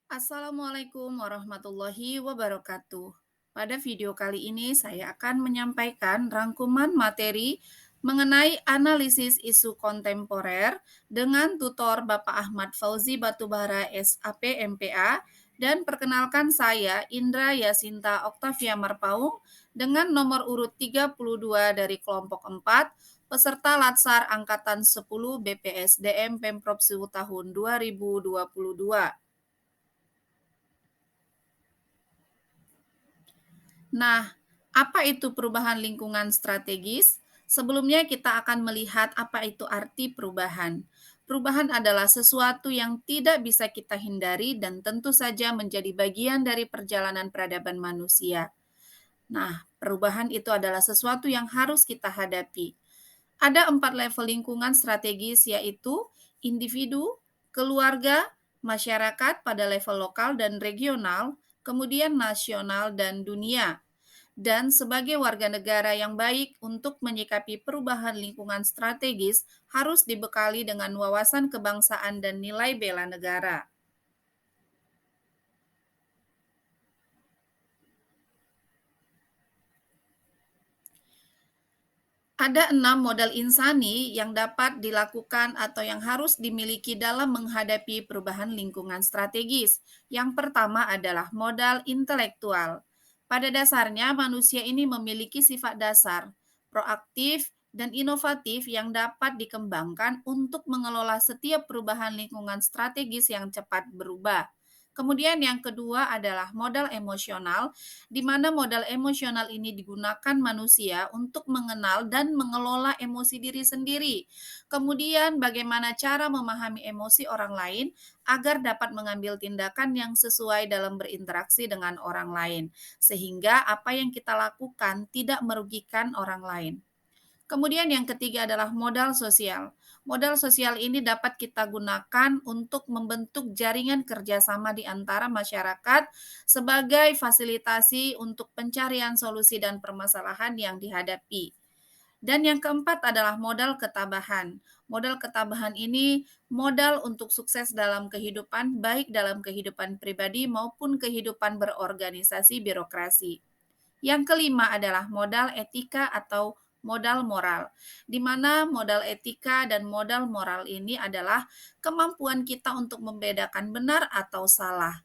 Assalamualaikum warahmatullahi wabarakatuh. Pada video kali ini saya akan menyampaikan rangkuman materi mengenai analisis isu kontemporer dengan tutor Bapak Ahmad Fauzi Batubara SAP MPA dan perkenalkan saya Indra Yasinta Oktavia Marpaung dengan nomor urut 32 dari kelompok 4 peserta Latsar Angkatan 10 BPSDM Pemprov Suhu tahun 2022. Nah, apa itu perubahan lingkungan strategis? Sebelumnya kita akan melihat apa itu arti perubahan. Perubahan adalah sesuatu yang tidak bisa kita hindari dan tentu saja menjadi bagian dari perjalanan peradaban manusia. Nah, perubahan itu adalah sesuatu yang harus kita hadapi. Ada 4 level lingkungan strategis yaitu individu, keluarga, masyarakat pada level lokal dan regional, kemudian nasional dan dunia. Dan sebagai warga negara yang baik untuk menyikapi perubahan lingkungan strategis harus dibekali dengan wawasan kebangsaan dan nilai bela negara. Ada 6 modal insani yang dapat dilakukan atau yang harus dimiliki dalam menghadapi perubahan lingkungan strategis. Yang pertama adalah modal intelektual. Pada dasarnya, manusia ini memiliki sifat dasar, proaktif, dan inovatif yang dapat dikembangkan untuk mengelola setiap perubahan lingkungan strategis yang cepat berubah. Kemudian yang kedua adalah modal emosional, di mana modal emosional ini digunakan manusia untuk mengenal dan mengelola emosi diri sendiri. Kemudian bagaimana cara memahami emosi orang lain agar dapat mengambil tindakan yang sesuai dalam berinteraksi dengan orang lain, sehingga apa yang kita lakukan tidak merugikan orang lain. Kemudian yang ketiga adalah modal sosial. Modal sosial ini dapat kita gunakan untuk membentuk jaringan kerjasama di antara masyarakat sebagai fasilitasi untuk pencarian solusi dan permasalahan yang dihadapi. Dan yang keempat adalah modal ketabahan. Modal ketabahan ini modal untuk sukses dalam kehidupan, baik dalam kehidupan pribadi maupun kehidupan berorganisasi birokrasi. Yang kelima adalah modal etika atau modal moral, di mana modal etika dan modal moral ini adalah kemampuan kita untuk membedakan benar atau salah.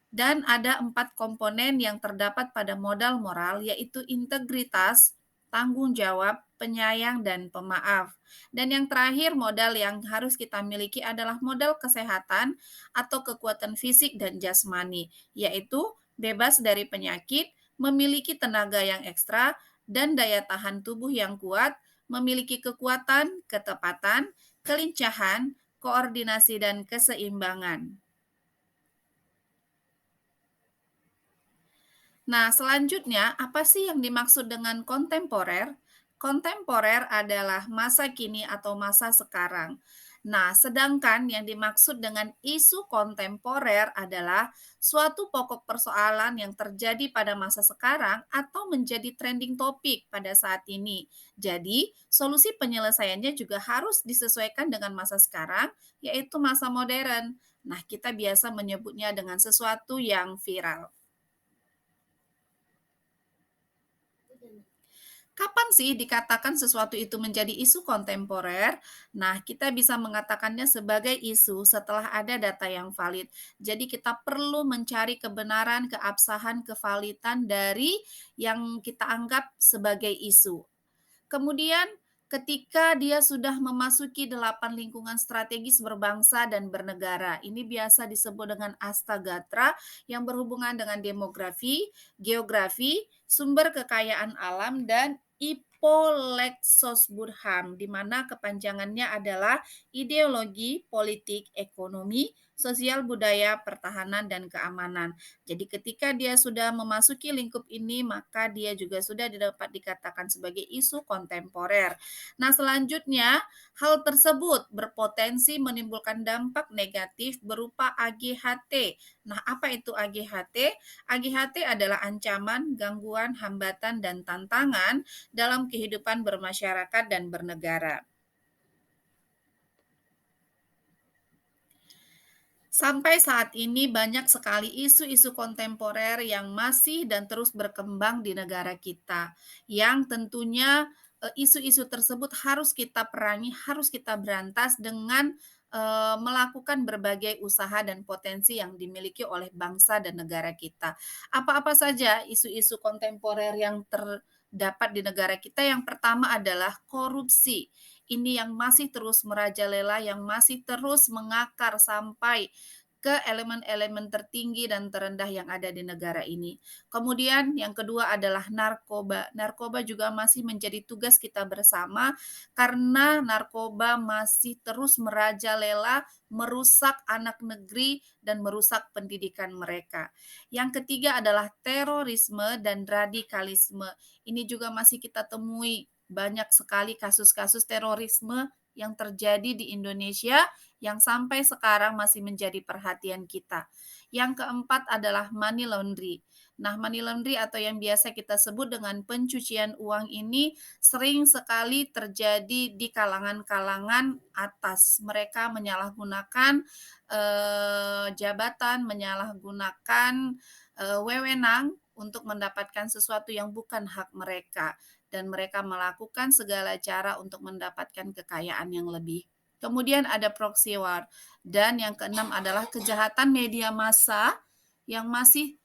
Dan ada 4 komponen yang terdapat pada modal moral, yaitu integritas, tanggung jawab, penyayang, dan pemaaf. Dan yang terakhir, modal yang harus kita miliki adalah modal kesehatan atau kekuatan fisik dan jasmani, yaitu bebas dari penyakit, memiliki tenaga yang ekstra, dan daya tahan tubuh yang kuat, memiliki kekuatan, ketepatan, kelincahan, koordinasi, dan keseimbangan. Nah, selanjutnya, apa sih yang dimaksud dengan kontemporer? Kontemporer adalah masa kini atau masa sekarang. Nah, sedangkan yang dimaksud dengan isu kontemporer adalah suatu pokok persoalan yang terjadi pada masa sekarang atau menjadi trending topik pada saat ini. Jadi, solusi penyelesaiannya juga harus disesuaikan dengan masa sekarang, yaitu masa modern. Nah, kita biasa menyebutnya dengan sesuatu yang viral. Kapan sih dikatakan sesuatu itu menjadi isu kontemporer? Nah, kita bisa mengatakannya sebagai isu setelah ada data yang valid. Jadi kita perlu mencari kebenaran, keabsahan, kevalidan dari yang kita anggap sebagai isu. Kemudian ketika dia sudah memasuki 8 lingkungan strategis berbangsa dan bernegara. Ini biasa disebut dengan Astagatra yang berhubungan dengan demografi, geografi, sumber kekayaan alam, dan Ipolexosburham, di mana kepanjangannya adalah ideologi, politik, ekonomi, sosial budaya, pertahanan, dan keamanan. Jadi ketika dia sudah memasuki lingkup ini, maka dia juga sudah dapat dikatakan sebagai isu kontemporer. Nah, selanjutnya, hal tersebut berpotensi menimbulkan dampak negatif berupa AGHT. Nah, apa itu AGHT? AGHT adalah ancaman, gangguan, hambatan, dan tantangan dalam kehidupan bermasyarakat dan bernegara. Sampai saat ini banyak sekali isu-isu kontemporer yang masih dan terus berkembang di negara kita, yang tentunya isu-isu tersebut harus kita perangi, harus kita berantas dengan melakukan berbagai usaha dan potensi yang dimiliki oleh bangsa dan negara kita. Apa-apa saja isu-isu kontemporer yang terdapat di negara kita? Yang pertama adalah korupsi. Ini yang masih terus merajalela, yang masih terus mengakar sampai ke elemen-elemen tertinggi dan terendah yang ada di negara ini. Kemudian yang kedua adalah narkoba. Narkoba juga masih menjadi tugas kita bersama karena narkoba masih terus merajalela, merusak anak negeri dan merusak pendidikan mereka. Yang ketiga adalah terorisme dan radikalisme. Ini juga masih kita temui banyak sekali kasus-kasus terorisme yang terjadi di Indonesia yang sampai sekarang masih menjadi perhatian kita. Yang keempat adalah money laundry. Nah, money laundry atau yang biasa kita sebut dengan pencucian uang ini sering sekali terjadi di kalangan-kalangan atas. Mereka menyalahgunakan jabatan, menyalahgunakan wewenang untuk mendapatkan sesuatu yang bukan hak mereka dan mereka melakukan segala cara untuk mendapatkan kekayaan yang lebih. Kemudian ada proxy war dan yang keenam adalah kejahatan media massa yang masih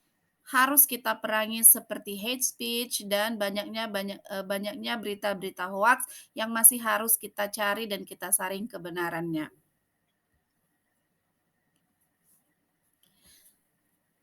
harus kita perangi seperti hate speech dan banyaknya berita-berita hoax yang masih harus kita cari dan kita saring kebenarannya.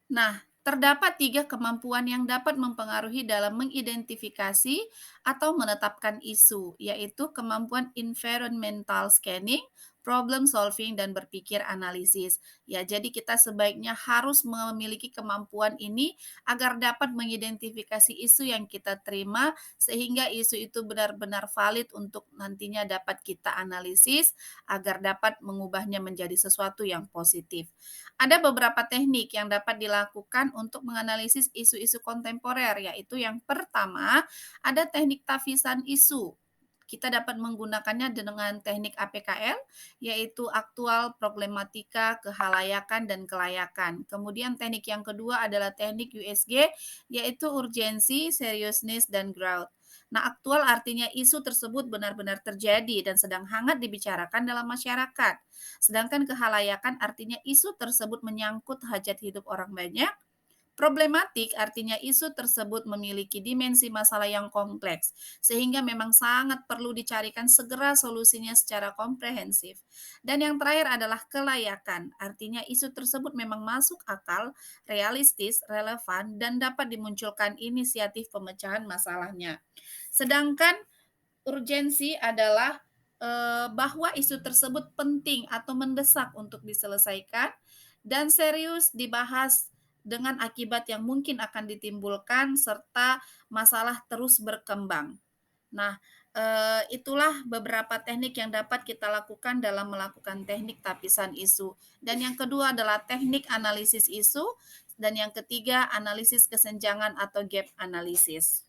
Nah, terdapat 3 kemampuan yang dapat mempengaruhi dalam mengidentifikasi atau menetapkan isu, yaitu kemampuan environmental scanning, problem solving, dan berpikir analisis. Ya, jadi kita sebaiknya harus memiliki kemampuan ini agar dapat mengidentifikasi isu yang kita terima, sehingga isu itu benar-benar valid untuk nantinya dapat kita analisis agar dapat mengubahnya menjadi sesuatu yang positif. Ada beberapa teknik yang dapat dilakukan untuk menganalisis isu-isu kontemporer, yaitu yang pertama, ada teknik tafisan isu. Kita dapat menggunakannya dengan teknik APKL, yaitu aktual, problematika, kehalayakan, dan kelayakan. Kemudian teknik yang kedua adalah teknik USG, yaitu urgensi, seriousness, dan growth. Nah, aktual artinya isu tersebut benar-benar terjadi dan sedang hangat dibicarakan dalam masyarakat. Sedangkan kehalayakan artinya isu tersebut menyangkut hajat hidup orang banyak. Problematik artinya isu tersebut memiliki dimensi masalah yang kompleks, sehingga memang sangat perlu dicarikan segera solusinya secara komprehensif. Dan yang terakhir adalah kelayakan, artinya isu tersebut memang masuk akal, realistis, relevan, dan dapat dimunculkan inisiatif pemecahan masalahnya. Sedangkan urgensi adalah bahwa isu tersebut penting atau mendesak untuk diselesaikan dan serius dibahas dengan akibat yang mungkin akan ditimbulkan serta masalah terus berkembang. Nah, itulah beberapa teknik yang dapat kita lakukan dalam melakukan teknik tapisan isu. Dan yang kedua adalah teknik analisis isu dan yang ketiga analisis kesenjangan atau gap analisis.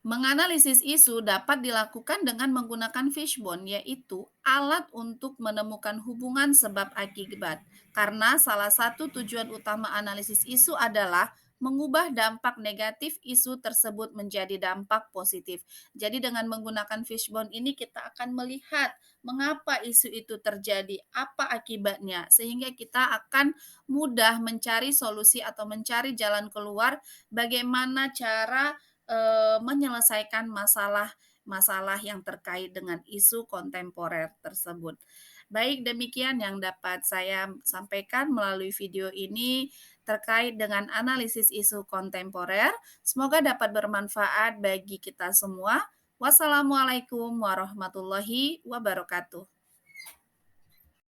Menganalisis isu dapat dilakukan dengan menggunakan fishbone, yaitu alat untuk menemukan hubungan sebab akibat. Karena salah satu tujuan utama analisis isu adalah mengubah dampak negatif isu tersebut menjadi dampak positif. Jadi dengan menggunakan fishbone ini kita akan melihat mengapa isu itu terjadi, apa akibatnya, sehingga kita akan mudah mencari solusi atau mencari jalan keluar bagaimana cara menyelesaikan masalah yang terkait dengan isu kontemporer tersebut. Baik, demikian yang dapat saya sampaikan melalui video ini terkait dengan analisis isu kontemporer. Semoga dapat bermanfaat bagi kita semua. Wassalamualaikum warahmatullahi wabarakatuh.